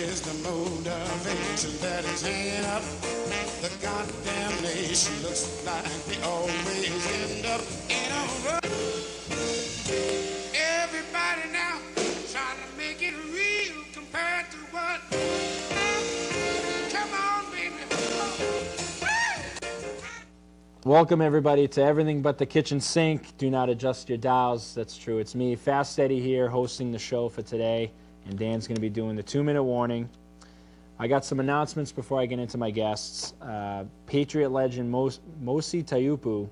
is the motivation that is hanging up? The condemnation looks like they always end up in a rut. Everybody now trying to make it real compared to what? Come on, baby. Welcome everybody to Everything But the Kitchen Sink. Do not adjust your dials. That's true. It's me, Fast Eddie, here hosting the show for today, and Dan's going to be doing the 2-minute warning. I got some announcements before I get into my guests. Patriot legend Mosi Taiupu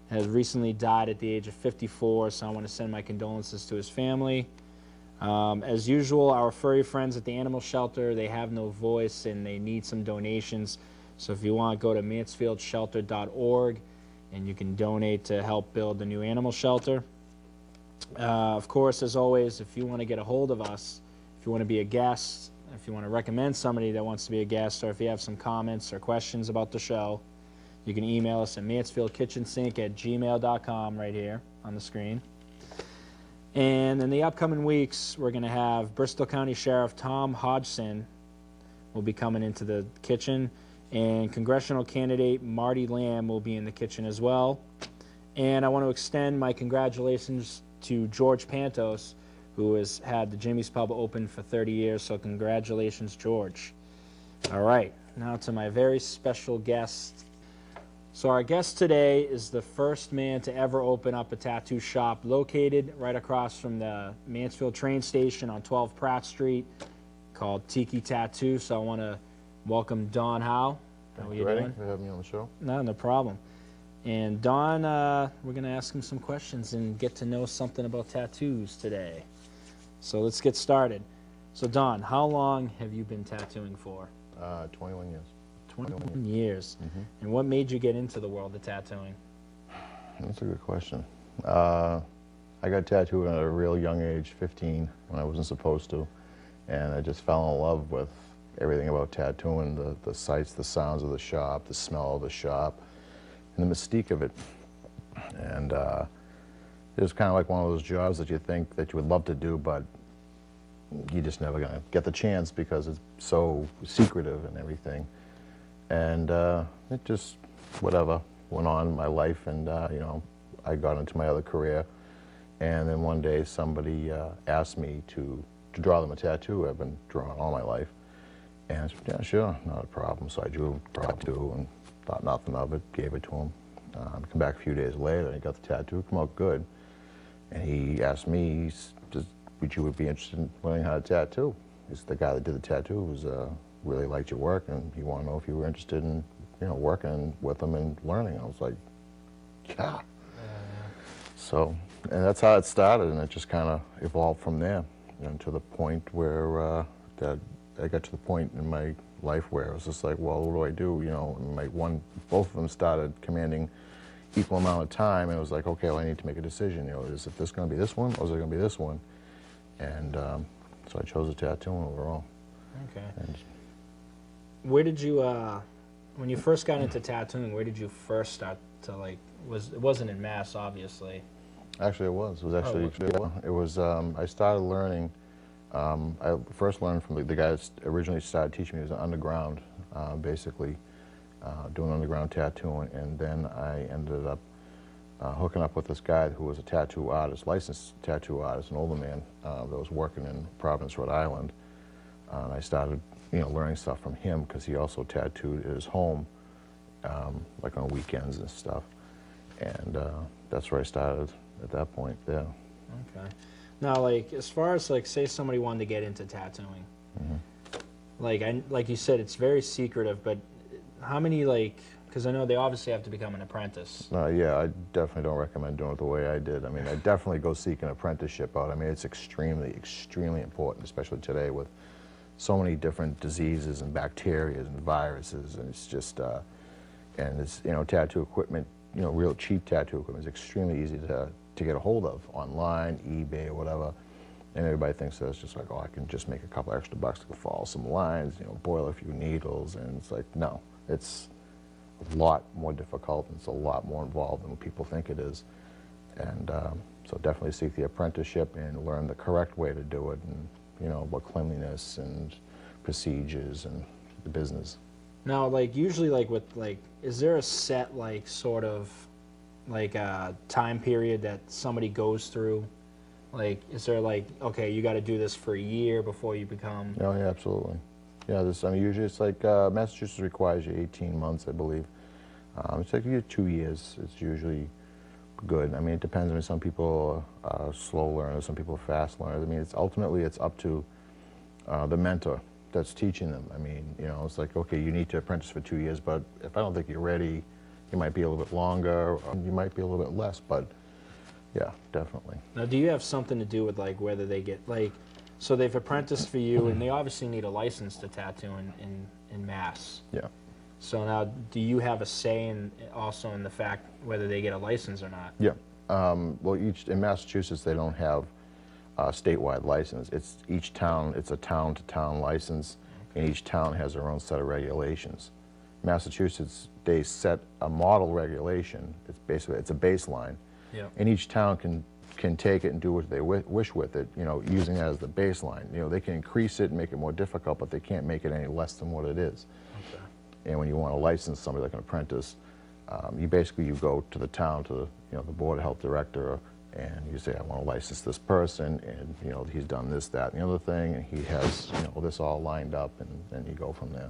has recently died at the age of 54, so I want to send my condolences to his family. As usual, our furry friends at the animal shelter, they have no voice and they need some donations. So if you want, go to mansfieldshelter.org and you can donate to help build the new animal shelter. Of course, as always, if you want to get a hold of us, if you want to be a guest, if you want to recommend somebody that wants to be a guest, or if you have some comments or questions about the show, you can email us at mansfieldkitchensink@gmail.com right here on the screen. And in the upcoming weeks, we're going to have Bristol County Sheriff Tom Hodgson will be coming into the kitchen, and congressional candidate Marty Lamb will be in the kitchen as well. And I want to extend my congratulations to George Pantos, who has had the Jimmy's Pub open for 30 years, so congratulations, George. All right, now to my very special guest. So our guest today is the first man to ever open up a tattoo shop located right across from the Mansfield train station on 12 Pratt Street, called Tiki Tattoo. So I want to welcome Don Howe. How are you doing? For having me on the show. No problem. And Don, we're going to ask him some questions and get to know something about tattoos today. So let's get started. So Don, how long have you been tattooing for? 21 years. 21 years. Mm-hmm. And what made you get into the world of tattooing? That's a good question. I got tattooed at a real young age, 15, when I wasn't supposed to. And I just fell in love with everything about tattooing, the sights, the sounds of the shop, the smell of the shop, and the mystique of it. And it was kind of like one of those jobs that you think that you would love to do, but you're just never going to get the chance because it's so secretive and everything. And it just, whatever, went on in my life, and you know, I got into my other career. And then one day somebody asked me to draw them a tattoo. I've been drawing all my life. And I said, yeah, sure, not a problem. So I drew a tattoo and thought nothing of it, gave it to him. Come back a few days later, and he got the tattoo, come out good. And he asked me, would you be interested in learning how to tattoo? He's the guy that did the tattoo was really liked your work, and he wanted to know if you were interested in, you know, working with him and learning. I was like, yeah. So, and that's how it started, and it just kind of evolved from there, and to the point where that I got to the point in my life where it was just like, well, what do I do? You know, and both of them started commanding equal amount of time, and it was like, okay, well, I need to make a decision. You know, is it this going to be this one, or is it going to be this one? And so I chose the tattooing overall. Okay. And where did you, when you first got into tattooing, where did you first start to, like, it wasn't in Mass, obviously. Actually, it was. It was actually, it was, I started learning, I first learned from the guy that originally started teaching me. He was underground, basically, doing underground tattooing, and then I ended up hooking up with this guy who was a tattoo artist, licensed tattoo artist, an older man that was working in Providence, Rhode Island. And I started, you know, learning stuff from him because he also tattooed at his home, like on weekends and stuff. And that's where I started at that point there. Okay. Now, like, as far as, like, say somebody wanted to get into tattooing, like you said, it's very secretive, but how many, like, because I know they obviously have to become an apprentice. Yeah, I definitely don't recommend doing it the way I did. I mean, I definitely go seek an apprenticeship out. I mean, it's extremely, extremely important, especially today with so many different diseases and bacteria and viruses, and it's just, and it's, you know, tattoo equipment, you know, real cheap tattoo equipment is extremely easy to get a hold of online, eBay, or whatever. And everybody thinks that it's just like, oh, I can just make a couple extra bucks to follow some lines, you know, boil a few needles, and it's like, no, it's a lot more difficult, and it's a lot more involved than what people think it is. And so definitely seek the apprenticeship and learn the correct way to do it, and, you know, what cleanliness and procedures and the business. Now, like usually, like with like, is there a set like sort of like a time period that somebody goes through? Like, is there like, okay, you got to do this for a year before you become? Oh yeah, absolutely. Yeah, I mean, usually it's like Massachusetts requires you 18 months, I believe. It's like 2 years. It's usually good. I mean, it depends. I mean, some people are slow learners, some people are fast learners. I mean, ultimately it's up to the mentor that's teaching them. I mean, you know, it's like, okay, you need to apprentice for 2 years, but if I don't think you're ready, you might be a little bit longer, or you might be a little bit less, but yeah, definitely. Now, do you have something to do with like whether they get like, so they've apprenticed for you, and they obviously need a license to tattoo in Mass. Yeah. So now, do you have a say in also in the fact whether they get a license or not? Yeah. Well, in Massachusetts, they don't have a statewide license. It's each town. It's a town-to-town license, and each town has their own set of regulations. Massachusetts, they set a model regulation. It's basically a baseline, Yeah. and each town can take it and do what they wish with it. You know, using that as the baseline. You know, they can increase it and make it more difficult, but they can't make it any less than what it is. Okay. And when you want to license somebody like an apprentice, you go to the town, to the board of health director, and you say, I want to license this person, and you know, he's done this, that, and the other thing, and he has, you know, this all lined up, and then you go from there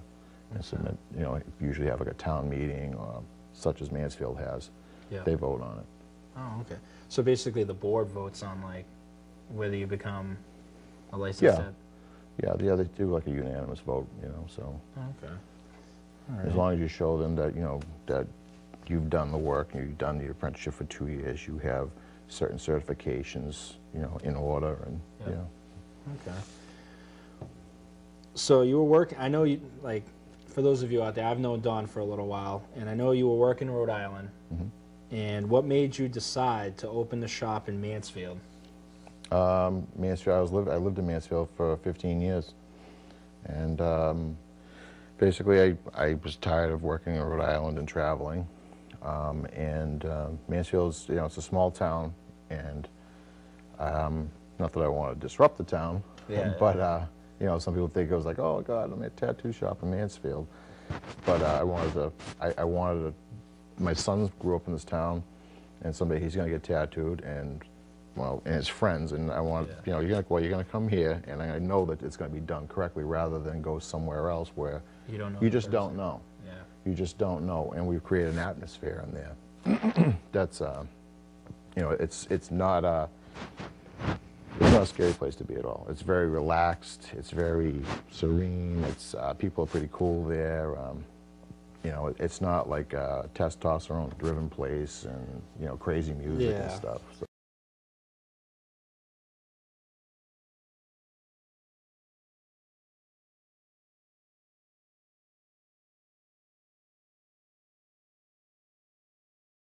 and submit. You know, usually have like a town meeting, such as Mansfield has. Yeah. They vote on it. Oh, okay. So basically, the board votes on like whether you become a licensed. Yeah. Yeah, they do like a unanimous vote. You know, so. Oh, okay. All right. As long as you show them that, you know, that you've done the work, and you've done the apprenticeship for 2 years, you have certain certifications, you know, in order, and Yeah. yeah. Okay. So you were working, I know you, like, for those of you out there, I've known Don for a little while, and I know you were working in Rhode Island. Mm-hmm. And what made you decide to open the shop in Mansfield? Mansfield, I lived in Mansfield for 15 years. And basically, I was tired of working in Rhode Island and traveling. Mansfield's, you know, it's a small town, and not that I want to disrupt the town, Yeah, but you know, some people think it was like, oh God, I'm at a tattoo shop in Mansfield. But I wanted to. My son grew up in this town, and someday he's going to get tattooed, and well, and his friends, and I want, you know, you're going to come here, and I know that it's going to be done correctly, rather than go somewhere else where You don't know. you the just don't person. know. Yeah. You just don't know, and we've created an atmosphere in there. That's, you know, it's not a scary place to be at all. It's very relaxed. It's very serene. It's people are pretty cool there. You know, it's not like a testosterone-driven place, and you know, crazy music and stuff. So.